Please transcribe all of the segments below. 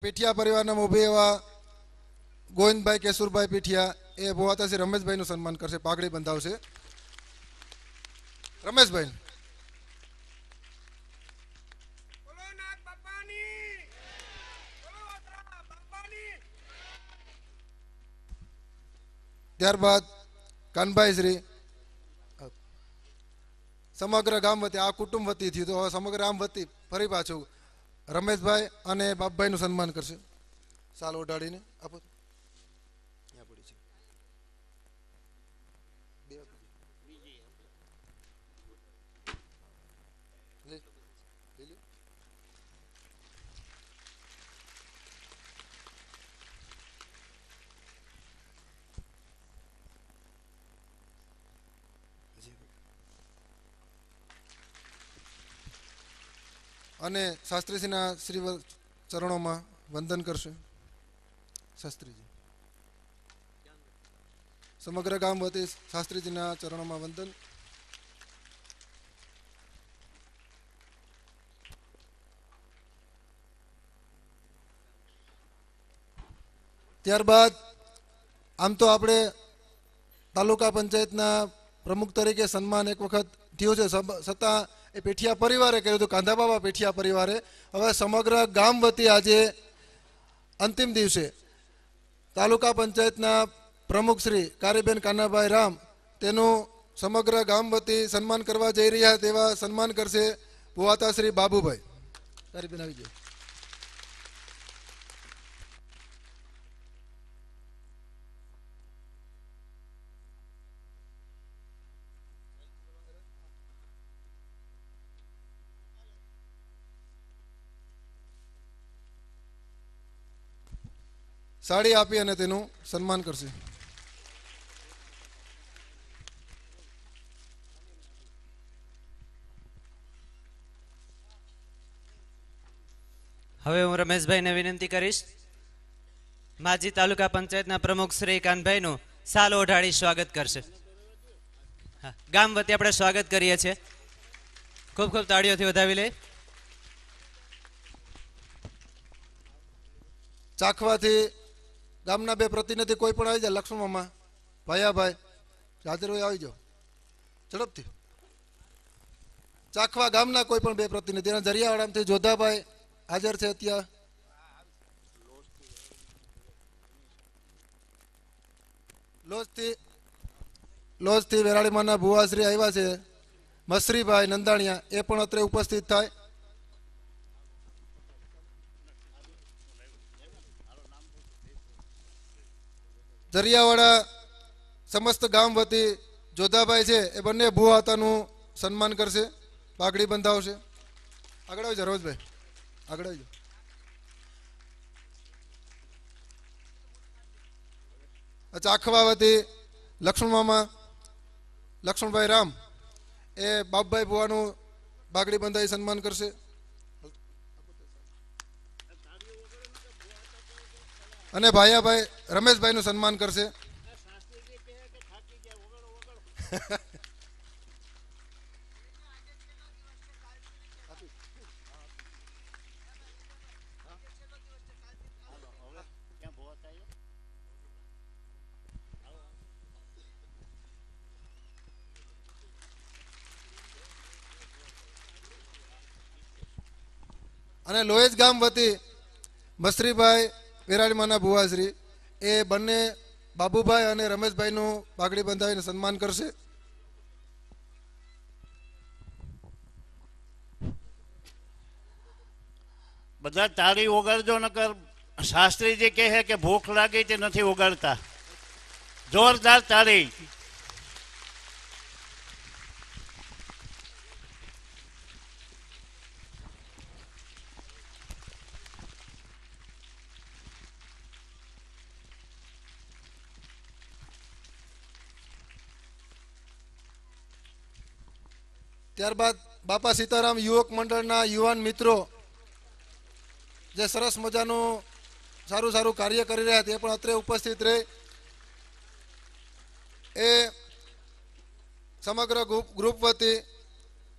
પીઠિયા પરિવારના ઉભી એવા ગોવિંદભાઈ કેશુરભાઈ પીઠિયા એ ભોવાતા શ્રી રમેશભાઈનું સન્માન કરશે, પાઘડી બંધાવશે. રમેશભાઈ. ત્યારબાદ કાનભાઈ શ્રી સમગ્ર ગામ વતી, આ કુટુંબ વતી થયું તો હવે સમગ્ર ગામ વતી ફરી પાછું રમેશભાઈ અને બાપભાઈનું સન્માન કરશે. સાલ ઓઢાડીને આપો. અને શાસ્ત્રીજીના શ્રી ચરણોમાં વંદન કરશે. શાસ્ત્રીજી સમગ્ર ગામ વતી શાસ્ત્રીજીના ચરણોમાં વંદન. ત્યારબાદ આમ તો આપણે તાલુકા પંચાયતના પ્રમુખ તરીકે સન્માન એક વખત થયું છે, છતાં એ પીઠિયા પરિવારે કર્યું હતું, કાંધાબાબા પીઠિયા પરિવારે. હવે સમગ્ર ગામ વતી આજે અંતિમ દિવસે તાલુકા પંચાયતના પ્રમુખ શ્રી કારીબેન કાનાભાઈ રામ તેનું સમગ્ર ગામ વતી સન્માન કરવા જઈ રહ્યા તેવા સન્માન કરશે ભુવાતા શ્રી બાબુભાઈ. કારીબેન આવી જાય. સાડી આપી અને તેનું સન્માન કરશે. હવે હું રમેશભાઈને વિનંતી કરીશ, માજી તાલુકા પંચાયતના પ્રમુખ શ્રી કાનભાઈનું સાલ ઓઢાડી સ્વાગત કરશે. ગામ વતી આપણે સ્વાગત કરીએ છીએ. ખૂબ ખૂબ તાળીઓથી વધાવી લે. ચાખવાથી ગામના બે પ્રતિનિધિ કોઈ પણ આવી જાય. લક્ષ્મણમાં ભાયાભાઈ હાજર હોય આવી જાઓ ઝડપથી. ચાખવા ગામના કોઈ પણ બે પ્રતિનિધિ, એના જરિયાવાડામાંથી જોધાભાઈ હાજર છે ત્યાં. લોજથી વેરાળીમાંના ભુવાશ્રી આવ્યા છે મસરીભાઈ નંદાણીયા, એ પણ અત્રે ઉપસ્થિત થાય. જરિયાવાડા સમસ્ત ગામ વતી જોધાભાઈ છે એ બંને ભુવાતાનું સન્માન કરશે, પાઘડી બંધાવશે. આગળ આવી જાઓ રોજભાઈ, આગળ આવી જાઓ. ચાખવા વતી લક્ષ્મણભાઈ રામ એ બાપભાઈ ભુવાનું પાઘડી બંધાઈ સન્માન કરશે. અને ભાયાભાઈ રમેશભાઈનું સન્માન કરશે. અને લોહેજ ગામ વતી મસરીભાઈ વેરાળીમાંના ભુવાશ્રી એ બંને બાબુભાઈ અને રમેશભાઈનું પાઘડી બંધાવીને સન્માન કરશે. બધા તાળી વગાડજો, નકર શાસ્ત્રીજી કહે કે ભૂખ લાગી તે નથી વગાડતા. જોરદાર તાળી. ત્યારબાદ બાપા સીતારામ યુવક મંડળના યુવાન મિત્રો જે સરસ મજાનું સારું કાર્ય કરી રહ્યા તે પણ અત્રે ઉપસ્થિત રહે. એ સમગ્ર ગ્રુપ વતી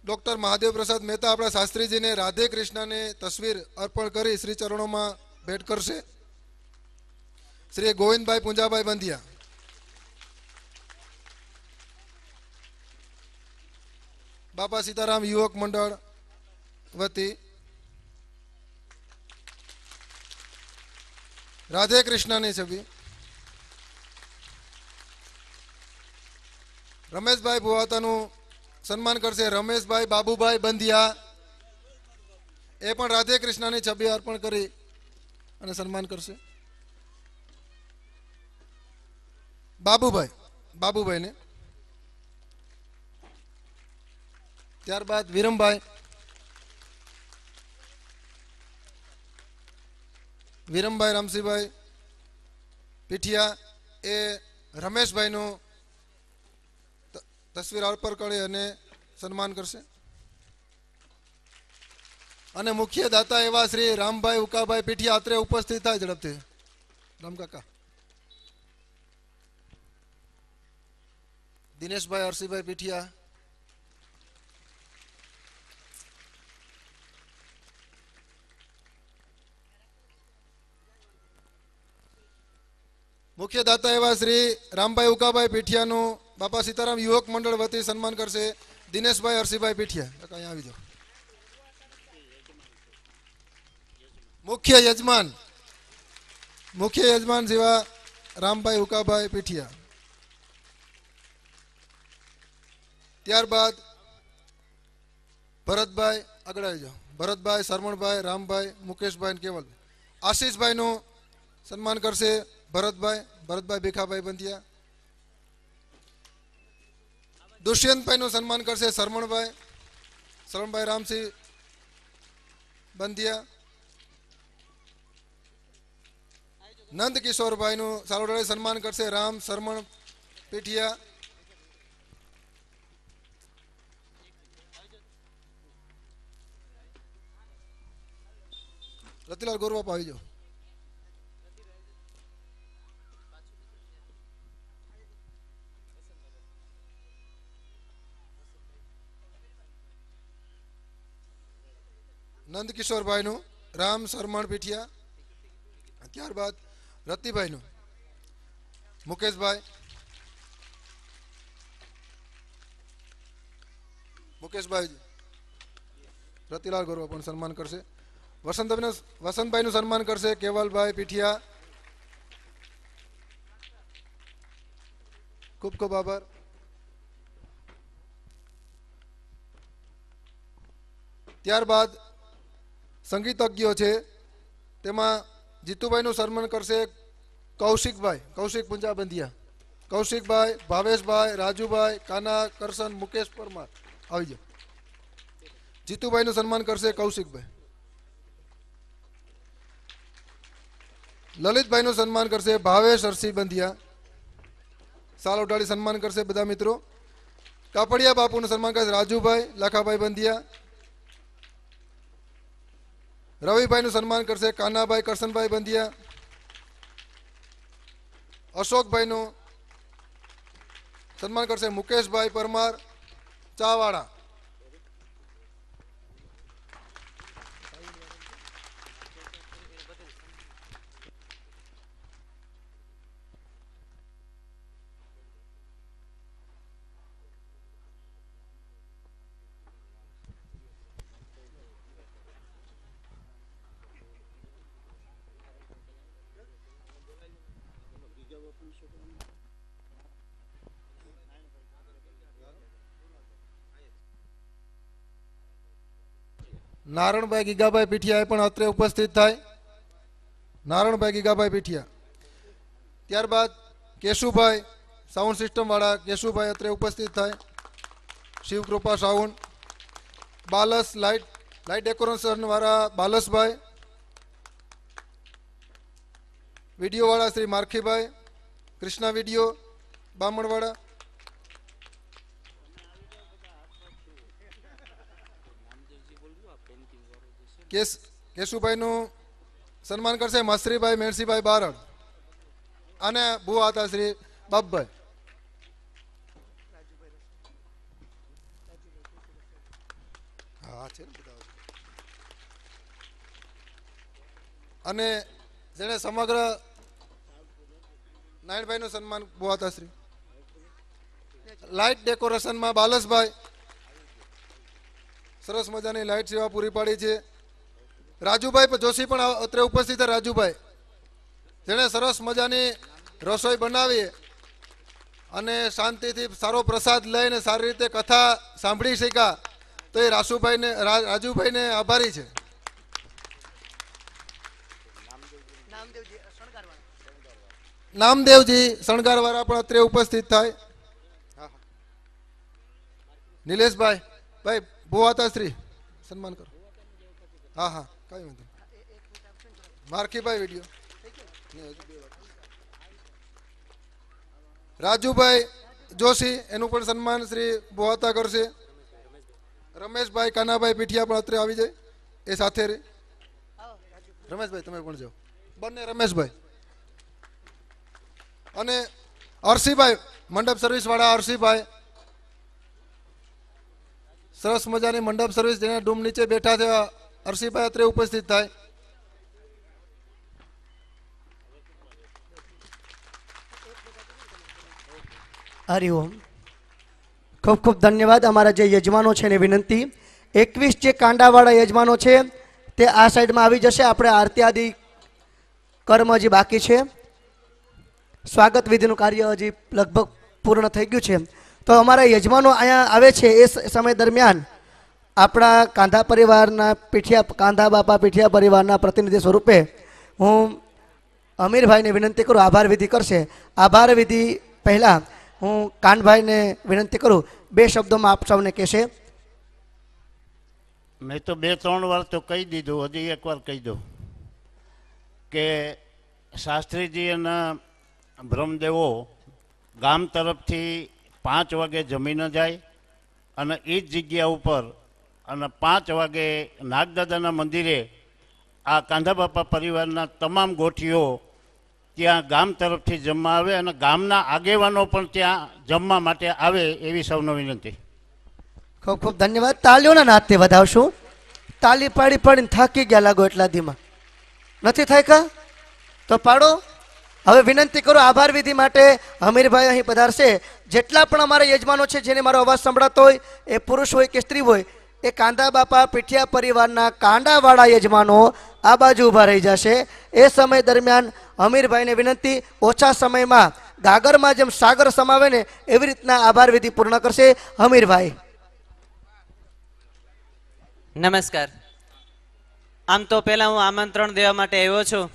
ડૉક્ટર મહાદેવ પ્રસાદ મહેતા આપણા શાસ્ત્રીજીને રાધે કૃષ્ણને તસવીર અર્પણ કરી શ્રી ચરણોમાં ભેટ કરશે શ્રી ગોવિંદભાઈ પૂંજાભાઈ બંધિયા. બાપા સીતારામ યુવક મંડળ વતી રાધે કૃષ્ણની છબી. રમેશભાઈ ભુવાતાનું સન્માન કરશે રમેશભાઈ બાબુભાઈ બંધિયા. એ પણ રાધે કૃષ્ણની છબી અર્પણ કરી અને સન્માન કરશે. બાબુભાઈને. ત્યારબાદ વિરમભાઈ રામસિંહભાઈ પીઠિયા એ રમેશભાઈનું તસવીર અર્પણ કરી અને સન્માન કરશે. અને મુખ્ય દાતા એવા શ્રી રામભાઈ ઉકાભાઈ પીઠિયા અત્રે ઉપસ્થિત થાય ઝડપથી. રામકાકા. દિનેશભાઈ હરસિંહભાઈ પીઠિયા. મુખ્ય દાતા એવા શ્રી રામભાઈ ઉકાભાઈ પીઠિયાનું બાપા સીતારામ યુવક મંડળ વતી સન્માન કરશે દિનેશભાઈ હરસિંહભાઈ પીઠિયા. અહીંયા આવી જાઓ. મુખ્ય યજમાન જેવા રામભાઈ ઉકાભાઈ પીઠિયા. ત્યારબાદ ભરતભાઈ આગળ આવી જાઓ. ભરતભાઈ, શરમણભાઈ, રામભાઈ, મુકેશભાઈ, કેવલ. આશીષભાઈનું સન્માન કરશે ભરતભાઈ ભીખાભાઈ બંધિયા. દુષ્યંતભાઈનું સન્માન કરશે શરમણભાઈ રામસિંહ બંધિયા. નંદ કિશોરભાઈનું સાલોડાળી સન્માન કરશે રામ શરમણ પીઠિયા. રતિલાલ ગોરવાપ આવી જાઓ. નંદકિશોરભાઈનું રામ શરમણ પીઠિયા. ત્યારબાદ રતિભાઈનું મુકેશભાઈ રતિલાલ ગોરવા પણ સન્માન કરશે. વસંતભાઈનું સન્માન કરશે કેવલભાઈ પીઠિયા. ખૂબ ખૂબ આભાર. ત્યારબાદ સંગીતજ્ઞો છે તેમાં જીતુભાઈનું સન્માન કરશે કૌશિક પૂંજા બંધિયા. કૌશિકભાઈ, ભાવેશભાઈ, રાજુભાઈ, કાના, કરશન, મુકેશ પરમાર આવી જાઓ. જીતુભાઈનું સન્માન કરશે કૌશિકભાઈ. લલિતભાઈનું સન્માન કરશે ભાવેશ હરસિંહ બંધિયા. સાલ ઉઠાડી સન્માન કરશે બધા મિત્રો. કાપડિયા બાપુનું સન્માન કરશે રાજુભાઈ લાખાભાઈ બંધિયા. રવિભાઈનું સન્માન કરશે કાનાભાઈ કરશનભાઈ બંધિયા. અશોકભાઈનું સન્માન કરશે મુકેશભાઈ પરમાર ચાવાડા. નારણભાઈ ગીગાભાઈ પીઠિયા એ પણ અત્રે ઉપસ્થિત થાય. નારણભાઈ ગીગાભાઈ પીઠિયા. ત્યારબાદ કેશુભાઈ સાઉન્ડ સિસ્ટમ વાળા કેશુભાઈ અત્રે ઉપસ્થિત થાય. Shivkrupa sound. Balas light decoration વાળા બાલસભાઈ. વિડીયો વાળા શ્રી મારખીભાઈ કૃષ્ણા વિડીયો બામણવાડા. કેશુભાઈનું સન્માન કરશે મસરીભાઈ મેરસીભાઈ બારડ અને ભુવા હતા શ્રી બાપભાઈ. અને જેણે સમગ્ર નારાયણભાઈનું સન્માન બોહાતાશ્રી. લાઇટ ડેકોરેશનમાં બાલસભાઈ સરસ મજાની લાઇટ સેવા પૂરી પાડી છે. રાજુભાઈ જોશી પણ અત્રે ઉપસ્થિત છે. રાજુભાઈ જેણે સરસ મજાની રસોઈ બનાવી અને શાંતિથી સારો પ્રસાદ લઈને સારી રીતે કથા સાંભળી શક્યા, તો એ રાજુભાઈને આભારી છે. નામદેવજી શણગારવાળા પણ અત્રે ઉપસ્થિત થાય. નિલેશભાઈ ભાઈ ભુવાતાશ્રી સન્માન કરો. હા હા કઈ વાંધો. મારખીભાઈ વિડીયો. રાજુભાઈ જોશી એનું પણ સન્માન શ્રી બોહાતા કરશે. રમેશભાઈ કાનાભાઈ પીઠિયા પણ અત્રે આવી જાય એ સાથે રે. રમેશભાઈ તમે પણ જાઓ. બંને રમેશભાઈ અને અરસીભાઈ મંડપ સર્વિસ વાળા અરસીભાઈ સરસ મજાની મંડપ સર્વિસ જેને ડૂમ નીચે બેઠા છે અરસીભાઈ અત્રે ઉપસ્થિત થાય. હરિઓમ. ખૂબ ખૂબ ધન્યવાદ. અમારા જે યજમાનો છે ને વિનંતી, 21 જે કાંડાવાળા યજમાનો છે તે આ સાઈડમાં આવી જશે. આપણે આરતી આદિ કર્મ હજી બાકી છે. સ્વાગત વિધિનું કાર્ય હજી લગભગ પૂર્ણ થઈ ગયું છે. તો અમારા યજમાનો અહીંયા આવે છે એ સમય દરમિયાન આપણા કાંધા પરિવારના કાંધા બાપા પીઠિયા પરિવારના પ્રતિનિધિ સ્વરૂપે હું અમીરભાઈને વિનંતી કરું આભાર વિધિ કરશે. આભાર વિધિ પહેલાં હું કાનભાઈને વિનંતી કરું 2 શબ્દોમાં આપ સૌને કહેશે. મેં તો 2-3 વાર તો કહી દીધું, હજી એકવાર કહી દઉં કે શાસ્ત્રીજી અને બ્રહ્મદેવો ગામ તરફથી 5 વાગે જમીને જાય અને એ જ જગ્યા ઉપર અને 5 વાગે નાગદાદાના મંદિરે આ કાંધા બાપા પરિવારના તમામ ગોઠીઓ ત્યાં ગામ તરફથી જમવા આવે અને ગામના આગેવાનો પણ ત્યાં જમવા માટે આવે એવી સૌનો વિનંતી. ખૂબ ખૂબ ધન્યવાદ. તાલીઓના નાદથી વધાવશું. તાલી પાડી પાડીને થાકી ગયા લાગો એટલા ધીમા નથી થાય કા? તો પાડો. હવે વિનંતી કરું આભાર વિધિ માટે હમીરભાઈ અહીં પધારશે. જેટલા પણ અમારા યજમાનો છે જેને મારો અવાજ સંભળાતો હોય, એ પુરુષ હોય કે સ્ત્રી હોય, એ કાંધા બાપા પીઠિયા પરિવારના કાંડાવાળા યજમાનો આ બાજુ ઊભા રહી જશે. એ સમય દરમિયાન હમીરભાઈને વિનંતી, ઓછા સમયમાં ગાગરમાં જેમ સાગર સમાવે ને એવી રીતના આભાર વિધિ પૂર્ણ કરશે હમીરભાઈ. નમસ્કાર. આમ તો પહેલા હું આમંત્રણ દેવા માટે આવ્યો છું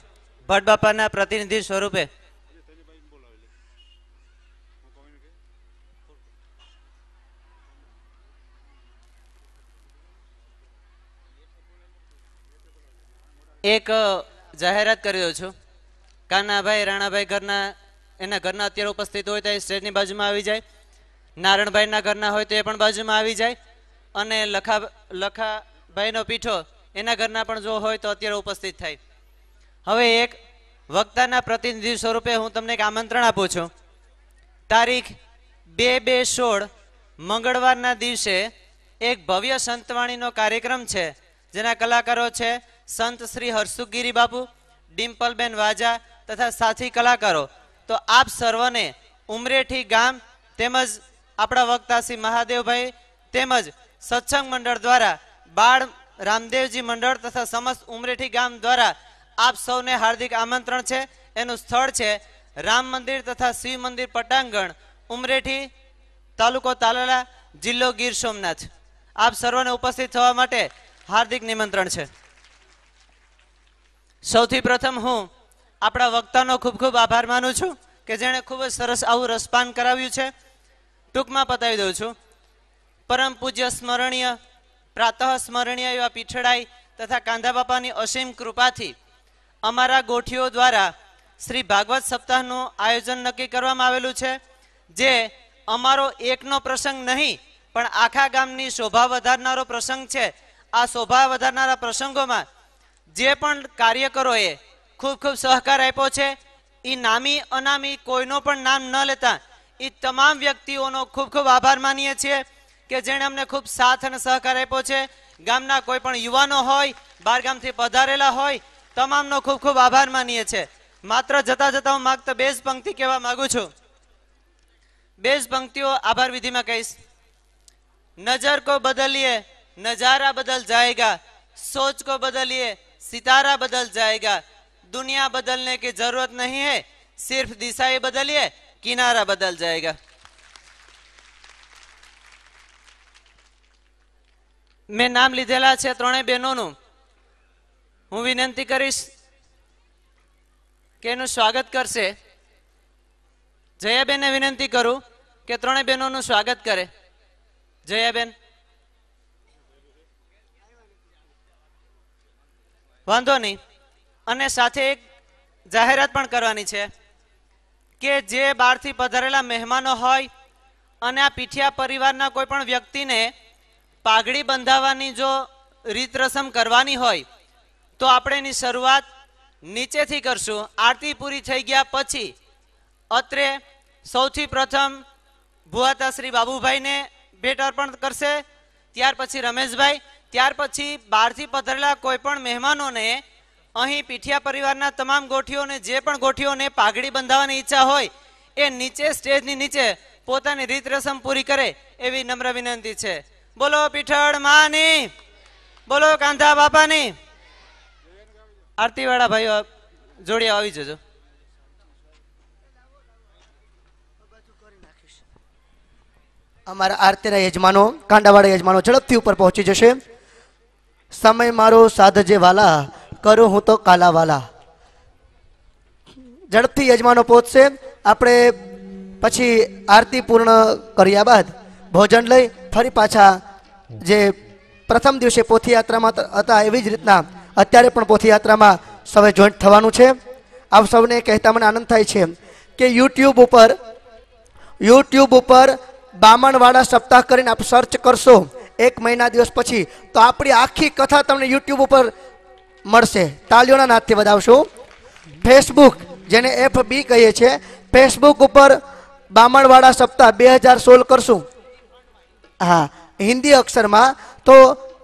ભટ્ટ બાપાના પ્રતિનિધિ સ્વરૂપે. એક જાહેરાત કરી દઉં છું. કાનાભાઈ રાણાભાઈ એના ઘરના અત્યારે ઉપસ્થિત હોય તો એ સ્ટેજની બાજુમાં આવી જાય. નારણભાઈના ઘરના હોય તો એ પણ બાજુમાં આવી જાય. અને લખાભાઈનો પીઠો એના ઘરના પણ જો હોય તો અત્યારે ઉપસ્થિત થાય. હવે એક વક્તાના પ્રતિનિધિ સ્વરૂપે હું તમને એક આમંત્રણ આપું છું. તારીખ 2/2/16 મંગળવારના દિવસે એક ભવ્ય સંતવાણીનો કાર્યક્રમ છે, જેના કલાકારો છે સંત શ્રી હરસુખગીરી બાપુ, ડિમ્પલબેન વાજા તથા સાથી કલાકારો. તો આપ સર્વને ઉમરેઠી ગામ તેમજ આપણા વક્તા શ્રી મહાદેવભાઈ તેમજ સત્સંગ મંડળ દ્વારા બાળ રામદેવજી મંડળ તથા સમસ્ત ઉમરેઠી ગામ દ્વારા આપ સૌને હાર્દિક આમંત્રણ છે. એનું સ્થળ છે રામ મંદિર તથા શિવ મંદિર પટાંગણ, ઉમરેઠી, તાલુકો તાલાલા, જિલ્લો ગીર સોમનાથ. આપ સર્વને ઉપસ્થિત થવા માટે હાર્દિક નિમંત્રણ છે. સૌથી પ્રથમ હું આપણા વક્તાનો ખૂબ ખૂબ આભાર માનું છું કે જેણે ખૂબ જ સરસ આવું રસપાન કરાવ્યું છે. ટૂંકમાં પતાવી દઉં છું. પરમ પૂજ્ય સ્મરણીય પ્રાતઃ સ્મરણીય એવા પીઠડાઈ તથા કાંધા બાપાની અસીમ કૃપાથી અમારા ગોઠીઓ દ્વારા શ્રી ભાગવત સપ્તાહનું આયોજન નક્કી કરવામાં આવેલું છે, જે અમારો એકનો પ્રસંગ નહીં પણ આખા ગામની શોભા વધારનારો પ્રસંગ છે. આ શોભા વધારનારા પ્રસંગોમાં જે પણ કાર્યકરોએ ખૂબ ખૂબ સહકાર આપ્યો છે, એ નામી અનામી કોઈનો પણ નામ ન લેતા એ તમામ વ્યક્તિઓનો ખૂબ ખૂબ આભાર માનીએ છીએ કે જેણે અમને ખૂબ સાથ અને સહકાર આપ્યો છે. ગામના કોઈ પણ યુવાનો હોય, બહાર ગામથી પધારેલા હોય, તમામનો ખૂબ ખૂબ આભાર માનીએ છીએ. માત્ર જતા જતા હું માત્ર બે જ પંક્તિ કહેવા માંગુ છું. બે જ પંક્તિઓ આભાર વિધિમાં કહીશ. नजर को बदलिए नजारा बदल जाएगा, सोच को बदलिए सितारा बदल जाएगा, दुनिया बदलने की जरूरत नहीं है, सिर्फ दिशाएं बदलिए किनारा बदल जाएगा. मैं नाम લીધેલા છે ત્રણેય બહેનોનું. હું વિનંતી કરીશ કે એનું સ્વાગત કરશે. જયાબેનને વિનંતી કરું કે ત્રણેય બહેનોનું સ્વાગત કરે. જયાબેન, વાંધો નહીં. અને સાથે એક જાહેરાત પણ કરવાની છે કે જે બહારથી પધારેલા મહેમાનો હોય અને આ પીઠિયા પરિવારના કોઈ પણ વ્યક્તિને પાઘડી બંધાવવાની જો રીત રસમ કરવાની હોય તો આપણે એની શરૂઆત નીચેથી કરશું. આરતી પૂરી થઈ ગયા પછી અત્રે સૌથી પ્રથમ ભુવાતા શ્રી બાબુભાઈને ભેટ અર્પણ કરશે, ત્યાર પછી રમેશભાઈ, ત્યાર પછી બહારથી પધારેલા કોઈ પણ મહેમાનોને અહીં પીઠિયા પરિવારના તમામ ગોઠીઓને જે પણ ગોઠીઓને પાઘડી બંધાવવાની ઈચ્છા હોય એ નીચે સ્ટેજની નીચે પોતાની રીત રસમ પૂરી કરે એવી નમ્ર વિનંતી છે. બોલો પીઠળ માની, બોલો કાંધા બાપાની. આરતીવાળા ભાઈઓ જોડિયા આવી જજો. અમારા આરતીના યજમાનો, કાંડાવાળા યજમાનો ઝડપથી ઉપર પહોંચી જશે. સમય મારો સાધજે વાલા, કરું હું તો કાલાવાલા. ઝડપથી યજમાનો પહોંચશે. આપણે પછી આરતી પૂર્ણ કર્યા બાદ ભોજન લઈ ફરી પાછા જે પ્રથમ દિવસે પોથીયાત્રામાં હતા એવી જ રીતના અત્યારે પણ પોથીયાત્રામાં સૌએ જોઈન્ટ થવાનું છે. આપ સૌને કહેતા મને આનંદ થાય છે કે યુટ્યુબ ઉપર બામણવાડા સપ્તાહ કરીને આપ સર્ચ કરશો 1 મહિના દિવસ પછી તો આપણી આખી કથા તમને યુટ્યુબ ઉપર મળશે. તાળીઓના નાદથી વધાવશો. ફેસબુક, જેને FB કહીએ છીએ, ફેસબુક ઉપર બામણવાડા સપ્તાહ 2016 કરશું, હા હિન્દી અક્ષરમાં, તો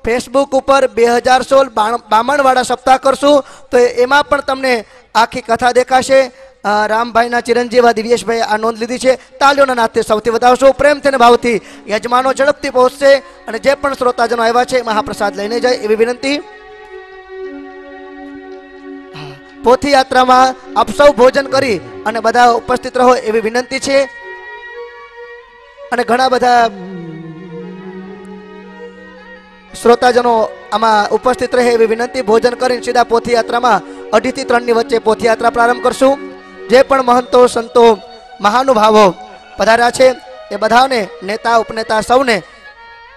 ફેસબુક ઉપર 2016 બામણવાડા સપ્તાહ કરશું તો એમાં પણ તમને આખી કથા દેખાશે. રામભાઈના ચિરંજીવા દિવ્યેશભાઈ આ નોંધ લીધી છે. તાળીઓના નાદથી સૌથી વધાવશો. પ્રેમથી અને ભાવથી યજમાનો ઝડપથી પહોંચશે અને જે પણ શ્રોતાજનો આવ્યા છે મહાપ્રસાદ લઈને જાય એવી વિનંતી. પોથીયાત્રામાં આપ સૌ ભોજન કરી અને બધા ઉપસ્થિત રહો એવી વિનંતી છે. અને ઘણા બધા શ્રોતાજનો આમાં ઉપસ્થિત રહે એવી વિનંતી. ભોજન કરીને સીધા પોથીયાત્રામાં 2:30 થી 3 ની વચ્ચે પોથીયાત્રા પ્રારંભ કરશું. જે પણ મહંતો, સંતો, મહાનુભાવો પધાર્યા છે એ બધાને, નેતા ઉપનેતા સૌને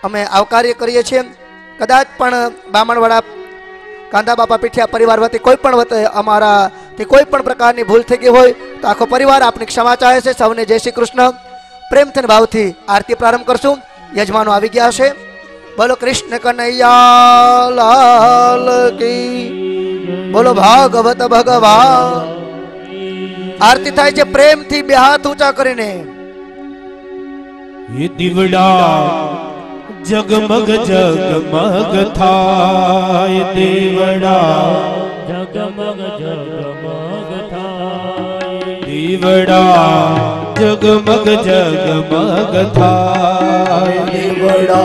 અમે આવકાર્ય કરીએ છીએ. કદાચ પણ બામણવાડા કાંધા બાપા પીઠિયા પરિવાર વતી કોઈ પણ અમારાથી કોઈ પણ પ્રકારની ભૂલ થઈ ગઈ હોય તો આખો પરિવાર આપની ક્ષમા ચાહે છે. સૌને જય શ્રી કૃષ્ણ. પ્રેમથી ભાવથી આરતી પ્રારંભ કરશું. યજમાનો આવી ગયા છે. બોલો કૃષ્ણ કનૈયા લાલ કી, બોલો ભાગવત ભગવાન. આરતી થાય છે પ્રેમથી બે હાથ ઊંચા કરીને. ये दिवड़ा जगमग जगमग थाय, देवड़ा जगमग जगमग थाय, देवड़ा जगमग जगमग थाय, દેવડા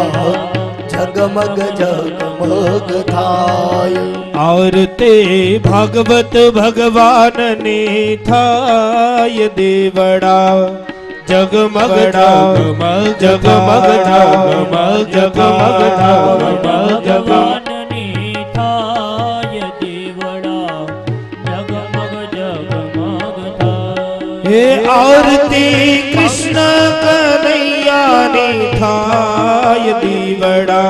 જગમગ જગમગ થાય. आरते भागवत भगवान ने थाय, देवड़ा जगमग जगमग जगमग जगमग जगमग जगमग जगमनी थाय, देवड़ा जगमग जगमग थाय. हे आरती कृष्ण कन्हैयानी थाय, देवड़ा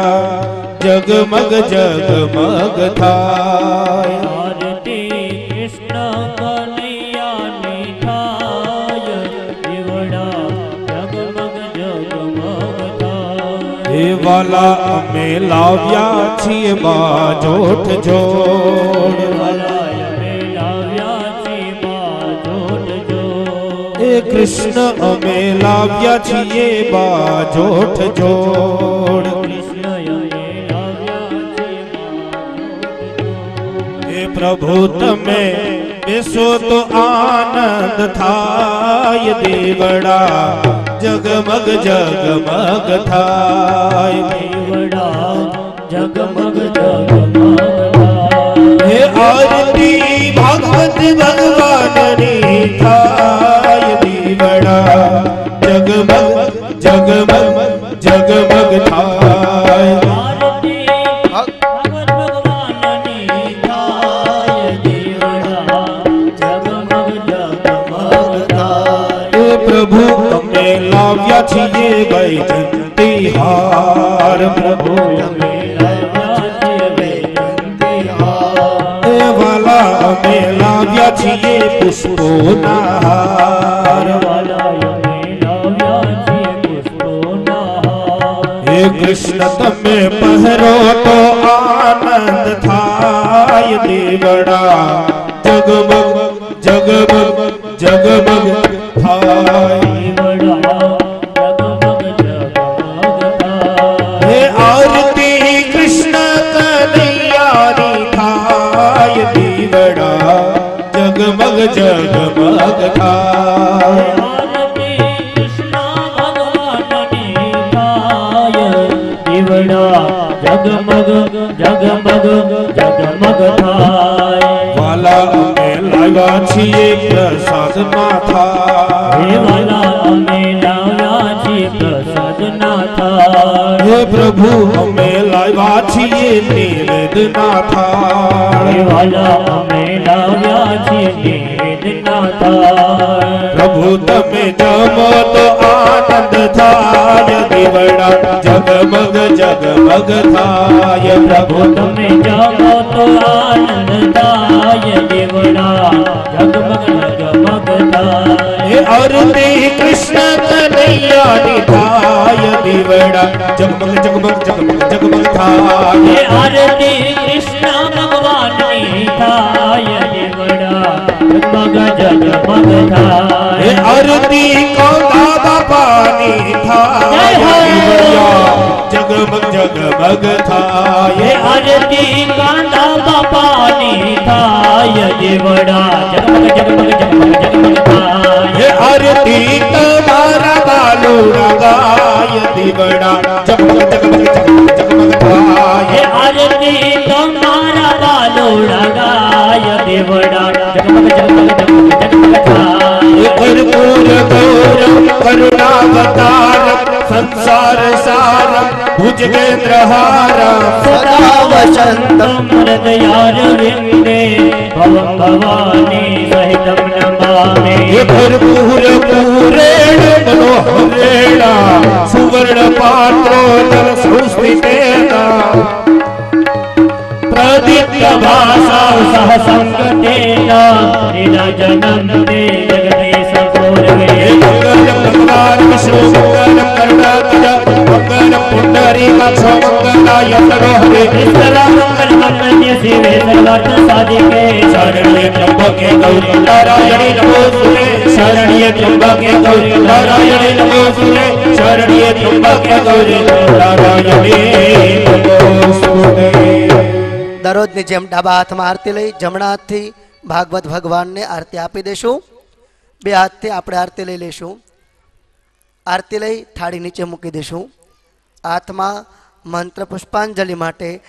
जगमग जगमग थाय. आरती कृष्ण कन्हैयानी थाय, देवड़ा जगमग जगमग थाय. हे વાલા અમે લાવ્યા છીએ માં જોઠ જોડ, વાલા અમે લાવ્યા છીએ માં જોઠ જોડ. હે કૃષ્ણ અમે લાવ્યા છીએ માં જોઠ જોડ. પ્રભુ તમે બેસો તો આનંદ થાય દેવડા જગમગ જગમગ થાય દેવડા જગમગ જગમગ હે આરતી ભાગવત ભગવાનની થાય દેવડા જગમગ જગમગ જગમગ થાય પ્રભુ તમે લાવ્યા છીએ વૈજંતી હાર પ્રભુ તમે લાવ્યા છીએ વૈજંતી હાર એ વાલા અમે લાવ્યા છીએ પુષ્પોના હાર વાલા અમે લાવ્યા છીએ પુષ્પોના હાર હે કૃષ્ણ તમે પહેરો તો આનંદ થાય દેવડા જગમગ જગમગ જગમગ હે આરતી કૃષ્ણ કનૈયાની થાય દીવડા જગમગ જગમગ થાય જગમગ જગમગ જગમગ થાય વાલા અમે લાવ્યા છીએ પ્રસાદ ના થાય હે વાલા અમે લાવ્યા છીએ પ્રસાદ ના થાય હે પ્રભુ અમે લાવ્યા છીએ નિવેદ ના થાય હે વાલા અમે લાવ્યા છીએ નિવેદ ના થાય પ્રભુ તમે જમો તો આનંદ થાય દીવડા જગમગ જગમગ થાય પ્રભુ તમે જમો તો આનંદ થાય દેવડા જગમગ જગમગ થાય હે આરતી કૃષ્ણ કનૈયાની થાય દીવડા જગમગ જગમગ જગમગ જગમગ થાય હે આરતી કૃષ્ણ ભગવાનની થાય દેવડા જગમગ જગમગ થાય હે આરતી કોના બાપાની થાય દીવડા જગમગ જગમગ થાય હે આરતી કાંતા બાપાની થાય દેવડા જગમગ જગમગ જગમગ જગમગ થાય હે આરતી તમારા બાલુડા ગાય દીવડા જગમગ જગમગ જગમગ જગમગ થાય હે આરતી તમારા બાલોડા ગાય દેવડા જગમગ જગમગ જગમગ જગમગ થાય કર્પૂર ગૌરમ કરુણાવતારમ સંસાર સારમ ભુજગેન્દ્રહારમ સદા વસંતમ હૃદયારવિંદે ભવં ભવાની સહિતમ નમામિ હે ભરપૂર પૂરેણ મનોહરેણ સુવર્ણ પાત્રો જલ સંસ્થિતેના પ્રદીપ્ય ભાષા સહ સંગતેના નિરજનમ તે જગતે સપૂર્વે મંગલમ ભગવાન વિષ્ણુ મંગલમ કરુણાકર મંગલમ પુંડરીકાક્ષ મંગલાય સરોહરે મંગલ શિવે સર્વાર્થ સાધિકે શરણ્ય ત્રંબકે ગૌરી નારાયણી નમોસ્તુતે શરણ્ય ત્રંબકે ગૌરી નારાયણી નમોસ્તુતે શરણ્ય ત્રંબકે ગૌરી નારાયણી નમોસ્તુતે દરરોજની જેમ ડાબા હાથમાં આરતી લઈ જમણા હાથથી ભાગવત ભગવાનને આરતી આપી દેશું બે હાથથી આપણે આરતી લઈ લઈશું આરતી લઈ થાળી નીચે મૂકી દઈશું હાથમાં મંત્ર પુષ્પાંજલિ માટે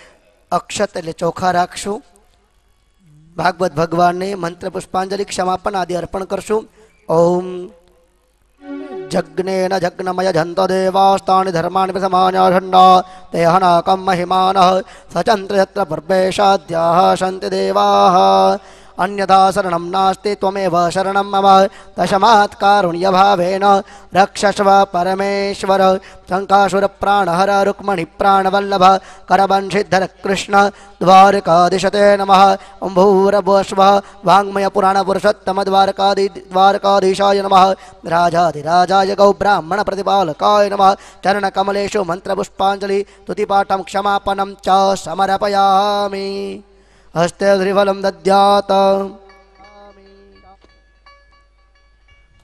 અક્ષત એટલે ચોખા રાખશું ભાગવત ભગવાનને મંત્ર પુષ્પાંજલિ ક્ષમાપન આદિ અર્પણ કરશું ઓમ જગ્નેન જગ્નમય જંત દેવાસ્તાની ધર્માણિ પ્રસમાન્યષંડા તે હનાકમ મહિમાનઃ સચંત્ર યત્ર પર્વેશાદ્યાઃ સન્તિ દેવાઃ अन्यथा शरणं नास्ति त्वमेव शरणं मम तस्मात् कारुण्यभावेन रक्षस्व परमेश्वर शङ्कासुरप्राणहर रुक्मणिप्राणवल्लभ करवंशीधर कृष्ण द्वारकाधीशते नमः अम्भूरभुस्व वाङ्मयपुराणपुरुषोत्तमद्वारकाधीशाय नमः राजाधिराजाय गौ ब्राह्मणप्रतिपालकाय नमः चरणकमलेषु मन्त्रपुष्पाञ्जलि स्तुतिपाठं क्षमापनं च समर्पयामि हस्ते त्रिफलं दद्यात्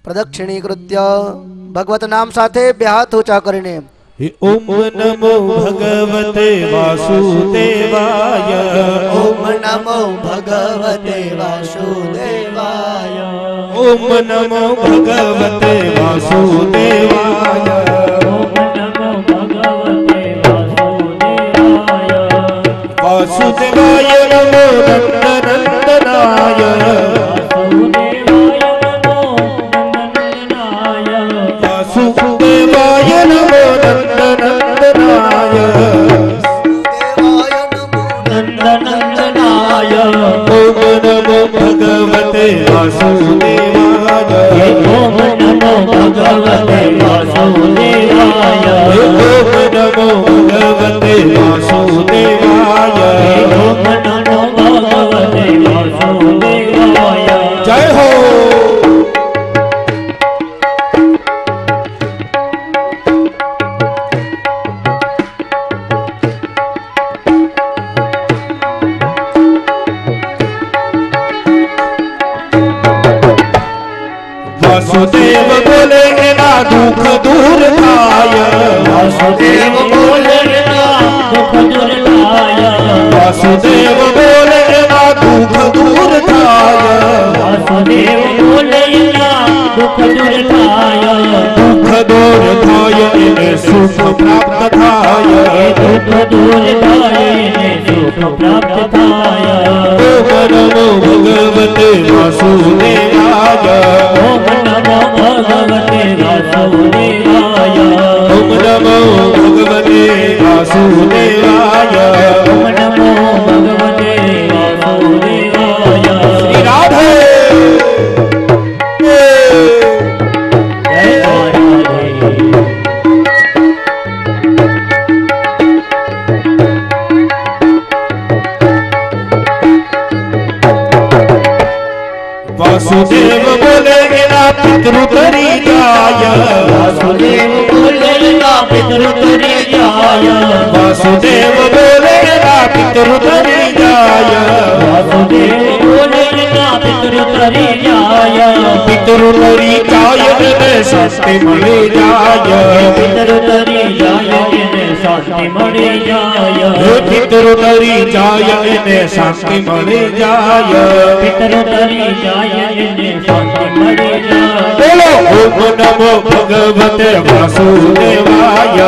प्रदक्षिणीकृत्य भगवत नाम साथे બે હાથ ઊંચા કરીને ओम नमो भगवते वासुदेवाय ओम नमो भगवते वासुदेवाय ओम नमो भगवते वासुदेवाय ओम नमो भगवते वासुदेवाय वासुदेवाय नमो नंदनंदनाय वासुदेवाय नमो नंदनंदनाय वासुदेवाय नमो नंदनंदनाय ओम नमो भगवते वासुदेवाय ओम नमो भगवते वासुदेवाय ओम नमो भगवते वासुदेवाय ओम नमो भगवते वासुदेवाय जय हो। वासुदेव बोले एना दुख दूर थाय वासुदेव बोले ना दुख दूर थाय वासुदेव बोले एना दुख दूर थाय वासुदेव बोले ना दुख दूर थाय दुख दूर थाय इने सुख प्राप्त थाय दुख दूर थाय ने सुख प्राप्त थाय ओम नमो भगवते वासुदेवाय ओम नमो भगवते वासुदेवाय ओम नमो भगवते वासुदेवाय ओम नमो भगवते वासुदेवाय श्री राधे जय राधे वासुदेव बोले एना पितृ तरी जाय वासुदेव बोले ना पितृ तरी जाय वासुदेव बोले एना पितृ तरी जाय वासुदेव बोले ना पितृ तरी जाय पितृ तरी जाय ने शांति मिले जाय पितृ तरी जाय ने शांति मળી जाय पितृ तरी जाय ने शांति मिले जाय पितृ तरी जाय ने शांति मળી जाय बोलो ओम नमो भगवते वासुदेवाय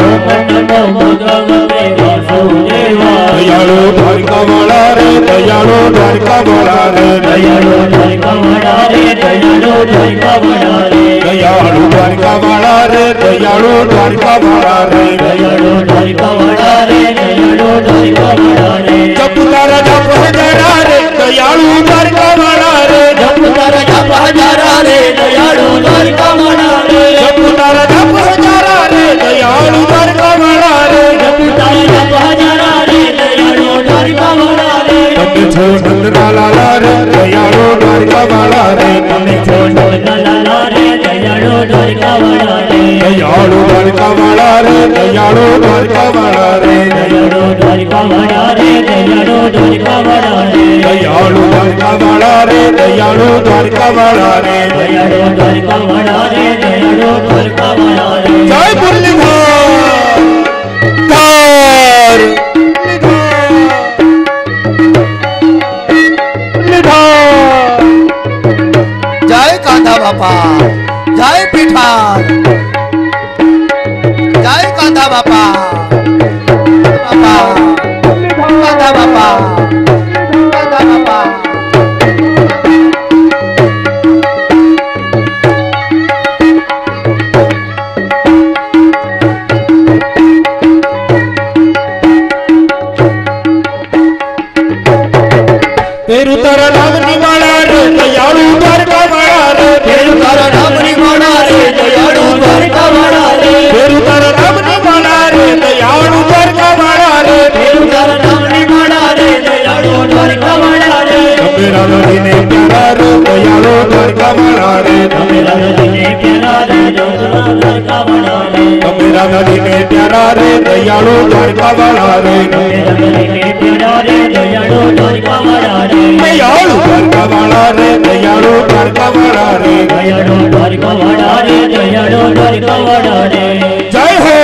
ओम नमो भगवते वासुदेवाय दयाळु द्वारका वाला रे दयाळु द्वारका वाला रे दयाळु द्वारका वाला रे दयाळु द्वारका वाला रे दयाळु द्वारका वाला रे दयाळु द्वारका वाला रे दयाळु द्वारका वाला रे दयाळु द्वारका वाला रे जप तारा जप हजारा रे दयाळु द्वारका वाला रे जप तारा जप हजारा रे दयाळु द्वारका वाला रे जप तारा जप हजारा रे दयाळु द्वारका वाला रे जप तारा जप हजारा रे दयाळु द्वारका वाला रे તમે છો નંદલાલા રે દયાળુ દ્વારકા વાલા રે તમે છો નંદલાલા રે દયાળુ દ્વારકા વાળા રે દયાળુ દ્વારકા વાળા રે દયાળુ દ્વારકા વાળા રે દયાળુ દ્વારકા વાળા રે દયાળુ દ્વારકા વાળા રે દયાળુ દ્વારકા વાળા રે દયાળુ દ્વારકા વાળા રે દયાળુ દ્વારકા વાળા રે દયાળુ દ્વારકા વાળા રે જય મુરલીધર ધર જય કાંધા બાપા જય પીઠાર જય કાંધા બાપા બાપા કાંધા બાપા કાંધા બાપા તેરું તારા નામની માળા રે દયાળુ દ્વારકા વાળા રે તેરું તારા નામની માળા રે દયાળુ દ્વારકા વાળા રે તેરું તારા નામની માળા રે દયાળુ દ્વારકા વાળા રે તેરું તારા નામની માળા રે દયાળુ દ્વારકા વાળા રે તમે રાધાજીને પ્યારા રે દયાળુ દ્વારકા વાળા રે તમે રાધાજીને પ્યારા રે દ્વારકા વાળા રે તમે રાધાજીને પ્યારા રે દયાળુ દ્વારકા વાળા રે તમે રાધાજીને પ્યારા રે દયાળુ દ્વારકા વાળા રે દયાળુ દ્વારકા વાળા રે દયાળુ દ્વારકા વાળા રે દયાળુ દ્વારકા વાળા રે દયાળુ દ્વારકા વાળા રે જય હો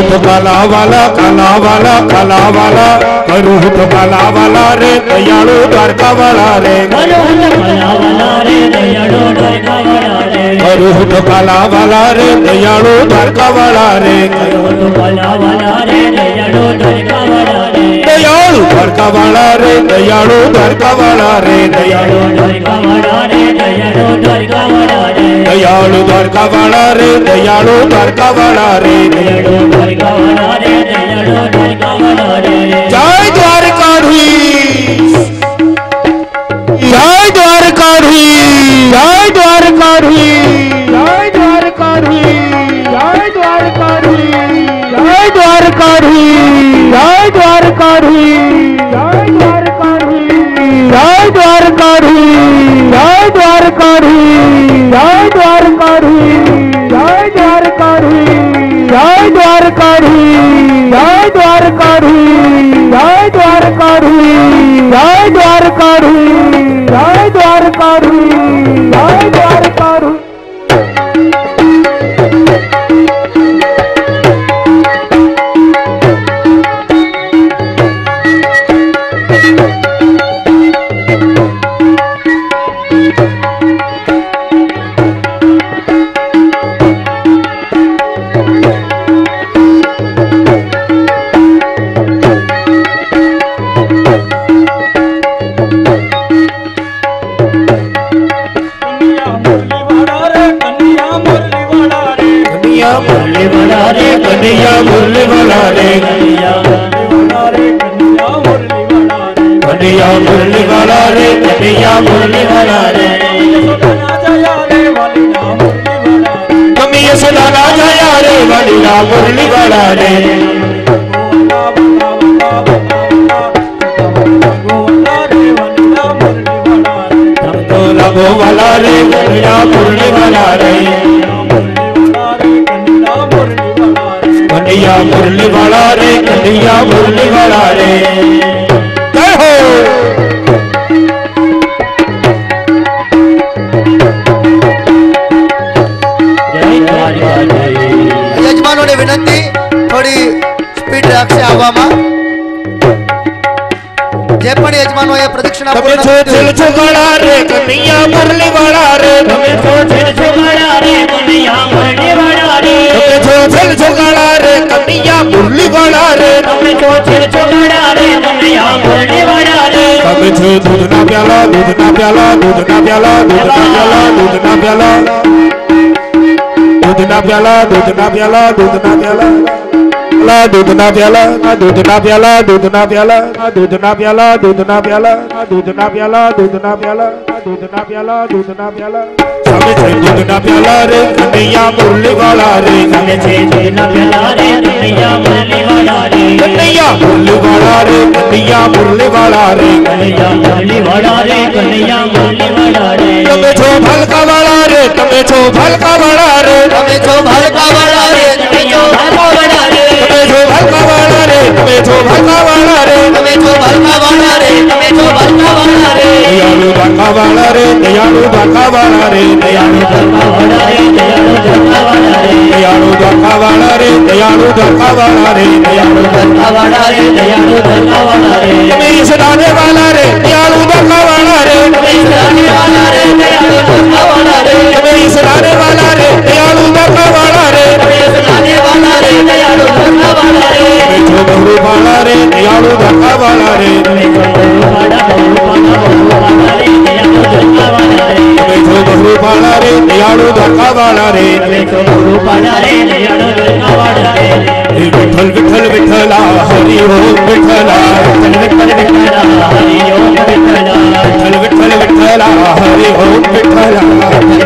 तो काला वाला करूँ तो काला वाला रे दयालु द्वारका वाला रे करूँ तो काला वाला रे दयालु द्वारका वाला रे दयालु द्वारका वाला रे दयालु द्वारका वाला रे दयालु द्वारका वाला रे दयालु द्वारका वाला रे दयालु द्वारका वाला रे दयालु द्वारका वाला रे दयालु द्वारका वाला रे दयालु द्वारका वाला रे दयालु द्वारका वाला रे दयालु द्वारका वाला रे दयालु द्वारका वाला रे दयालु द्वारका वाला रे जय द्वारकाधीश जय द्वारकाधीश जय द्वारकाधीश जय द्वारकाधीश जय द्वारकाधीश जय द्वारकाधीश जय द्वारकाधीश जय द्वारकाधीश जय द्वारकाधीश जय द्वारकाधीश जय द्वारकाधीश जय द्वारकाधीश जय द्वारकाधीश जय द्वारकाधीश जय द्वारकाधीश जय द्वारकाधीश जय द्वारकाधीश जय द्वारकाधीश कन्हैया मुरली वाला रे कन्हैया मुरली वाला रे कन्हैया मुरली वाला रे कमिया सुनाना जाया रे वालीला मुरली वाला रे लगो वाला रे कन्हैया मुरली वाला रे कन्हैया मुरली वाला रे कन्हैया मुरली वाला रे जय हो યજમાનોને વિનંતી થોડી સ્પીડ રાખશે આવવામાં જે પણ યજમાનોએ પ્રદક્ષિણા તમે છો છેલ છોકરા રે કન્હૈયા મુરલી વાળા રે તમે છો છેલ છોકરા રે કન્હૈયા મુરલી વાળા રે તમે છો છેલ છોકરા રે કન્હૈયા મુરલી વાળા રે તમે છો છેલ છોકરા રે કન્હૈયા મુરલી વાળા રે તમે છો દૂધના પ્યાલા દૂધના પ્યાલા દૂધના પ્યાલા દૂધના પ્યાલા દૂધના પ્યાલા દૂધના પ્યાલા દૂધના પ્યાલા દૂધના પ્યાલા दूधना प्याला दूधना प्याला दूधना प्याला दूधना प्याला दूधना प्याला दूधना प्याला दूधना प्याला दूधना प्याला दूधना प्याला सामे छे दूधना प्याला रे कन्हैया मुरली वाला रे सामे छे दूधना प्याला रे कन्हैया मुरली वाला रे कन्हैया मुरली वाला रे कन्हैया मुरली वाला रे कन्हैया मुरली वाला रे कन्हैया मुरली वाला रे तमे छो भलका वाला रे तमे छो भलका वाला रे तमे छो भलका वाला रे तमे छो भलका वाला रे तमे छो भलका वाला रे तमे छो भलका वाला रे तमे छो भलका वाला रे तमे छो भलका वाला रे दयालु भलका वाला रे दयालु भलका वाला रे दयालु भलका वाला रे दयालु भलका वाला रे दयालु भलका वाला रे दयालु भलका वाला रे दयालु भलका वाला रे तमे इसराने वाला रे दयालु भलका वाला रे तमे इसराने वाला रे दयालु भलका वाला रे तमे इसराने वाला रे दयालु भलका वाला रे तमे इसराने वाला रे दयालु भलका वाला रे तमे जो बहु वाला रे दयालु भलका वाला रे तमे जो बहु वाला रे दयालु भलका वाला रे तमे जो बहु वाला रे दयालु भलका वाला रे तमे जो बहु वाला रे दयालु भलका वाला रे विठ्ठल विठ्ठल विठ्ठला हरि ओम विठ्ठला विठ्ठल विठ्ठल विठ्ठला हरि ओम विठ्ठला विठ्ठल विठ्ठल विठ्ठला हरि ओम विठ्ठला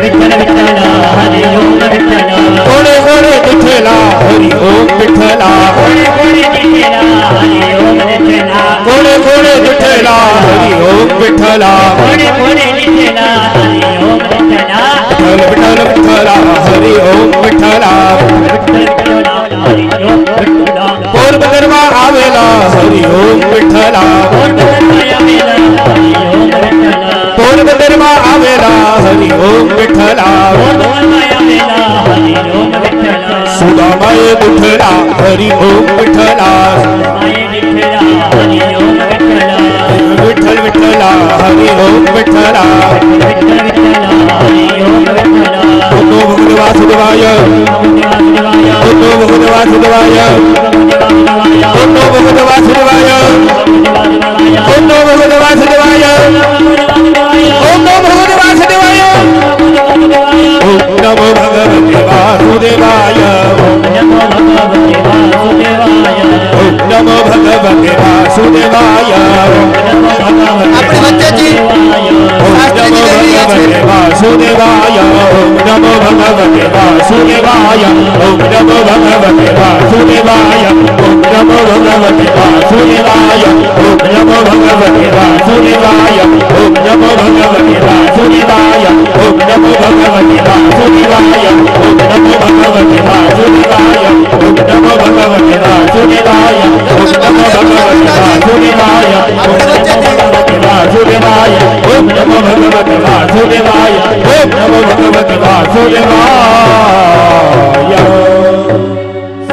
विठ्ठल विठ्ठला हरि ओम विठ्ठला कोणे कोणे विठ्ठला हरि ओम विठ्ठला कोणे कोणे विठ्ठला हरि ओम विठ्ठला कोणे कोणे विठ्ठला हरि ओम विठ्ठला कोणे कोणे विठ्ठला हरि ओम विठ्ठला विठ्ठल विठ्ठल विठ्ठला हरि ओम विठ्ठला पोरबंदरमा आवेला हरि ओम विठ्ठला पोरबंदरमा आवेला हरि ओम विठ्ठला सुदामाए विठ्ठला હરિ ઓમ વિઠ્ઠલા વિઠ્ઠલ વિઠ્ઠલા હરિ ઓમ વિઠ્ઠલા ઓનો ભગવતે વાસુદેવાય ઓનો ભગવતે વાસુદેવાય ઓનો ભગવતે વાસુદેવાય ઓનો ભગવતે વાસુદેવાય ઓનો ભગવતે વાસુદેવાય ઓમ નમો ભગવતે વાસુદેવાય ઓમ નમો ભગવતે વાસુદેવાય આપણી વચ્ચેથી શાસ્ત્રીજી ગઈ રહ્યા છે. વાસુદેવાય ઓમ નમો ભગવતે વાસુદેવાય ઓમ નમો ભગવતે વાસુદેવાય ઓમ નમો ભગવતે વાસુદેવાય ઓમ નમો ભગવતે વાસુદેવાય ઓમ નમો ભગવતે વાસુદેવાય ઓમ નમો ભગવતે વાસુદેવાય ઓમ નમો ભગવતે વાસુદેવાય ઓમ નમો ભગવતે વાસુદેવાય ઓમ નમો ભગવતે વાસુદેવાય ઓમ નમો ભગવતે વાસુદેવાય ઓમ નમો ભગવતે વાસુદેવાય ઓમ નમો ભગવતે વાસુદેવાય.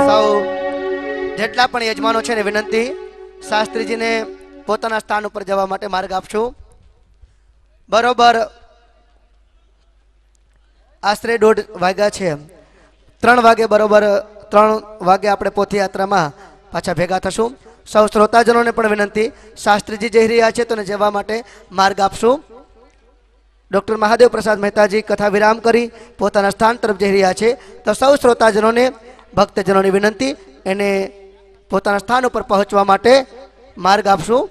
સૌ જેટલા પણ યજમાનો છે ને વિનંતી શાસ્ત્રીજીને પોતાના સ્થાન ઉપર જવા માટે માર્ગ આપશું. બરોબર આશરે 1:30 વાગ્યા છે. 3 વાગે બરોબર 3 વાગે આપણે પોથયાત્રામાં પાછા ભેગા થશું. સૌ શ્રોતાજનોને પણ વિનંતી શાસ્ત્રીજી જઈ રહ્યા છે તો જવા માટે માર્ગ આપશું. ડૉક્ટર મહાદેવ પ્રસાદ મહેતાજી કથા વિરામ કરી પોતાના સ્થાન તરફ જઈ રહ્યા છે તો સૌ શ્રોતાજનોને ભક્તજનોની વિનંતી એને પોતાના સ્થાન ઉપર પહોંચવા માટે માર્ગ આપશું.